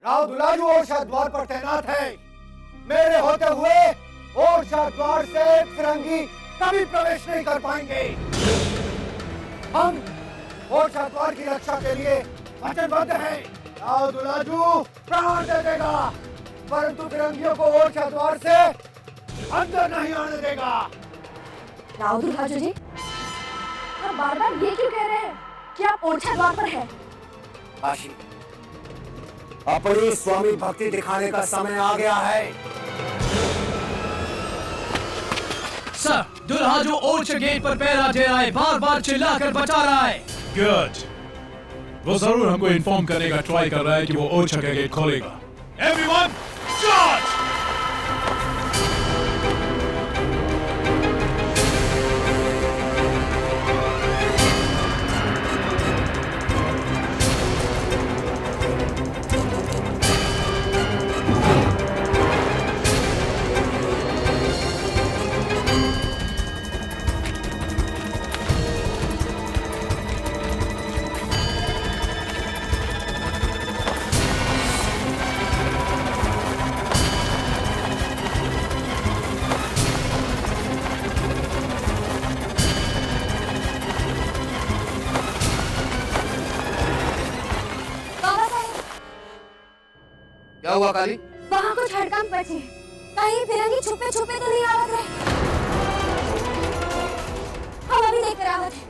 राव दुलाजू ओरछा द्वार पर तैनात है। मेरे होते हुए ओरछा द्वार से फिरंगी कभी प्रवेश नहीं कर पाएंगे। हम ओरछा द्वार की रक्षा के लिए वचनबद्ध हैं। राव दुलाजू प्राण दे देगा, परंतु फिरंगियों को ओरछा द्वार से अंदर नहीं आने देगा। राव दुलाजू जी, आप बार-बार ये क्यों कह रहे हैं कि आप ओरछा द्वार पर हैं? काशी, अपनी स्वामी भक्ति दिखाने का समय आ गया है। सर, दुल्हा जो ओरछा गेट पर पहरा दे रहा है, बार-बार चिल्लाकर बचा रहा है। गुड, वो जरूर हमको इन्फॉर्म करने का ट्राई कर रहा है कि वो ओरछा का गेट खोलेगा। Everyone, charge! क्या हुआ काली? वहाँ कुछ हड़कंप बचे, कहीं फिरंगी छुपे छुपे तो नहीं आवत रहे। हम अभी देख कर आवत हैं।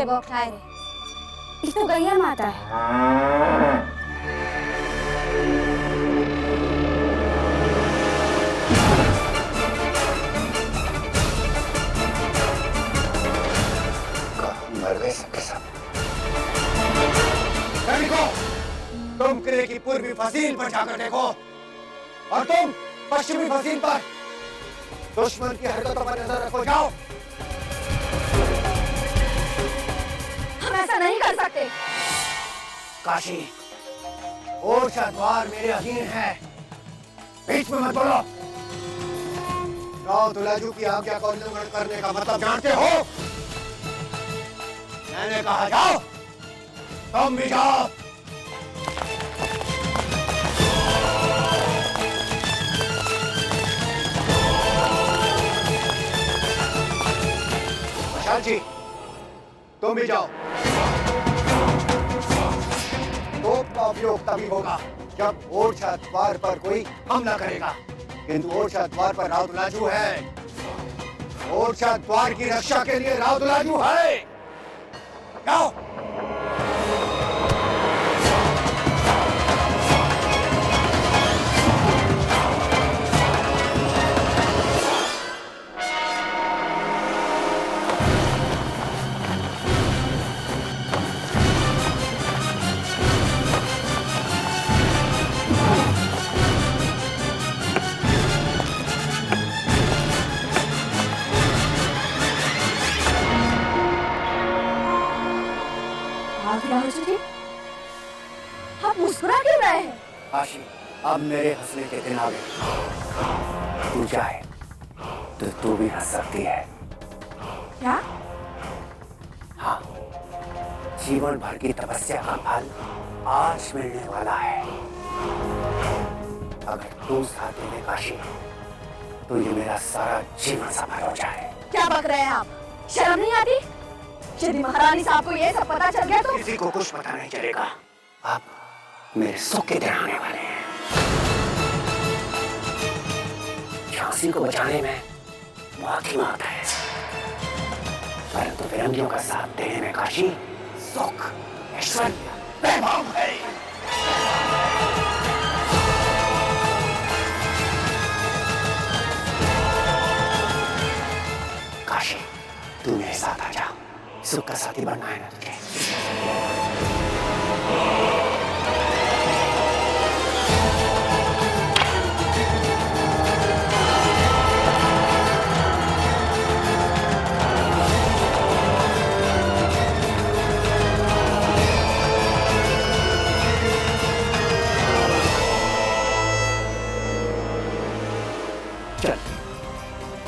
बौखलाए रहे, तो गैया माता है। मर गए सबके सब। तुम किले की पूर्वी फसील पर जाकर देखो और तुम पश्चिमी फसील पर। दुश्मन की हरकतों पर नजर रखो, जाओ। हम ऐसा नहीं कर सकते। काशी, ओरछा द्वार मेरे अधीन है, बीच में मत बोलो। राव दुलाजू की आज्ञा का उल्लंघन करने का मतलब जानते हो? मैंने कहा जाओ, तुम भी जाओ। मशाल जी, तुम भी जाओ। तोप का उपयोग तभी होगा जब ओरछा द्वार पर कोई हमला करेगा, किंतु ओरछा द्वार पर राव दुलाजू है। ओरछा द्वार की रक्षा के लिए राव दुलाजू है। जाओ। आप मुस्कुरा क्यों रहे हैं? काशी, अब मेरे हंसने के दिन आ गए। तू चाहे तो तू भी हंस सकती है। क्या? हाँ, जीवन भर की तपस्या का फल आज मिलने वाला है। अगर तू साथ दे काशी, तो ये मेरा सारा जीवन सफल हो जाए। क्या बक रहे हैं आप? शर्म नहीं आती? यदि महारानी साहब को ये सब पता चल गया तो? किसी को कुछ पता नहीं चलेगा। अब मेरे सुख के दिन आने वाले हैं। झांसी को बचाने में मौत ही मौत है, परंतु फिरंगियों का साथ देने में काशी सुख, ऐश्वर्य, वैभव है। काशी, तू मेरे साथ आ जा। सुख का साथी बनना है ना तुझे। चल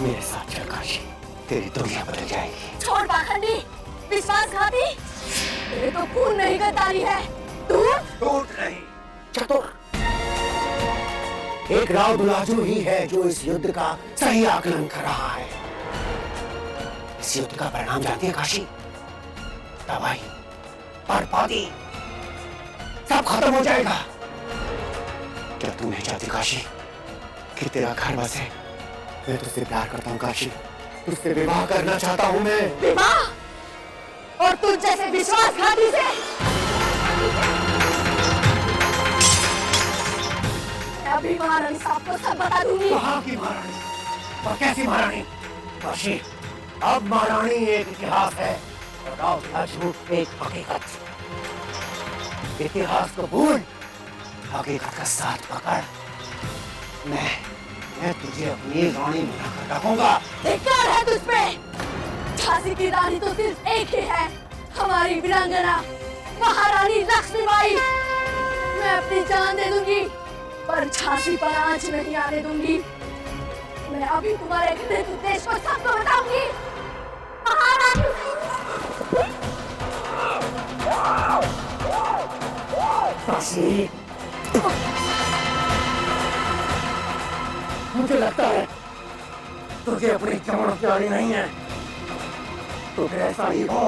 मेरे साथ चल काशी, तेरी दुनिया बदल जाएगी। छोड़ पाखंडी, विश्वासघाती, तेरे तो खून नहीं गद्दारी है। तू नहीं, चतुर। एक राव दुलाजू ही है जो इस युद्ध का सही आकलन कर रहा है। इस युद्ध का परिणाम जानती है काशी? तबाही, बर्बादी, सब खत्म हो जाएगा। क्या तू नहीं चाहती काशी कि तेरा घर बसे? मैं तुझसे प्यार करता हूँ काशी, तुझसे विवाह करना चाहता हूँ मैं। विवाह? और तुझ जैसे विश्वासघाती से? मैं अभी महारानी साहब को सब बता दूंगी। कहाँ की महारानी और कैसी महारानी? काशी, अब महारानी एक इतिहास है और राव दुलाजू एक हकीकत। इतिहास को भूल, हकीकत का साथ पकड़। मैं तुझे अपनी रानी बनाकर रखूंगा। धिक्कार है तुझ पे। झांसी की रानी तो सिर्फ एक ही है, हमारी वीरांगना महारानी लक्ष्मीबाई। मैं अपनी जान दे दूंगी पर झांसी पर आंच नहीं आने दूंगी। मैं अभी तुम्हारे घृणित उद्देश्य को सबको बताऊंगी। महारानी काशी, मुझे लगता है तुझे अपनी जान प्यारी नहीं है। तो ऐसा ही हो।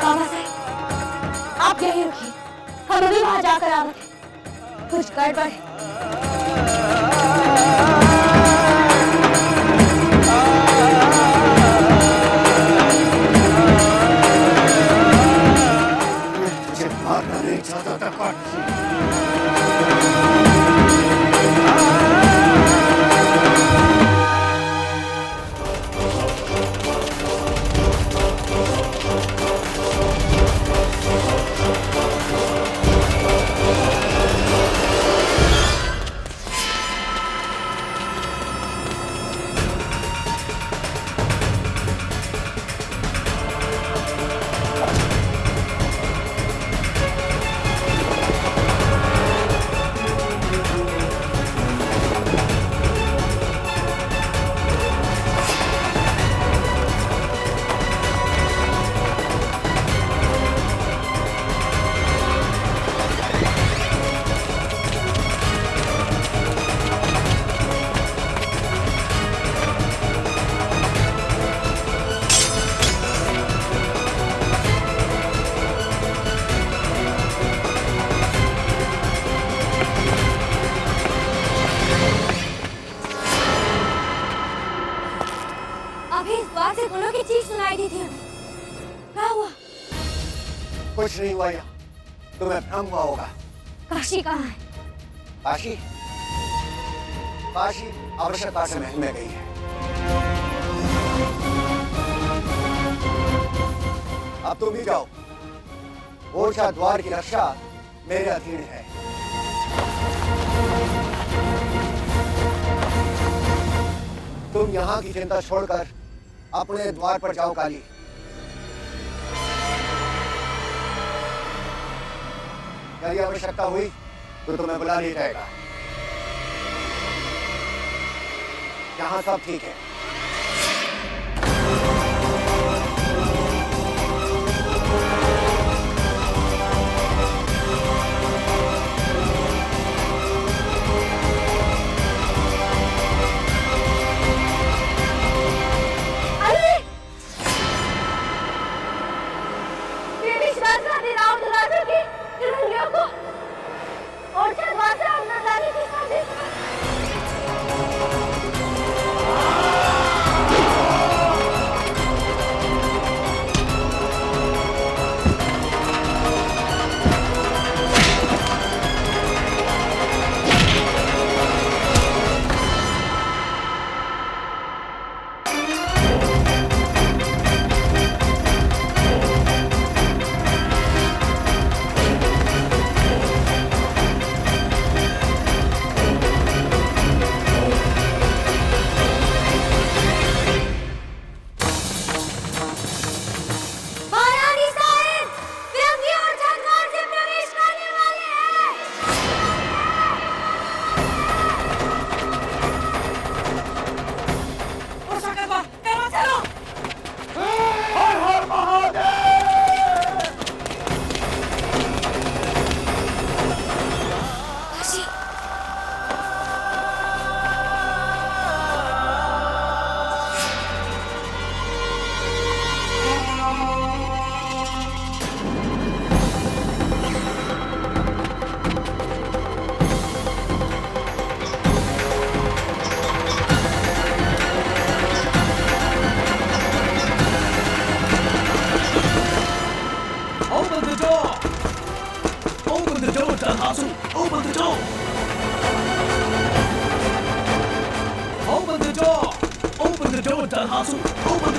बाबा साहब, आप यहीं रुकिए, हम अभी वहां जाकर आ रहे। कुछ गड़बड़ है। तुझे मारना नहीं चाहता था काशी। कुछ नहीं हुआ यहाँ, तुम्हें भ्रम हुआ होगा। काशी कहाँ है? काशी काशी आवश्यकता से महल में गई है। अब तुम भी जाओ, ओरछा द्वार की रक्षा मेरे अधीन है। तुम यहाँ की चिंता छोड़कर अपने द्वार पर जाओ काली। यदि आवश्यकता हुई तो तुम्हें बुला लिया जाएगा। यहाँ सब ठीक है। और Dalhasu, open the door! Open the door! Open the door, Dalhasu! Open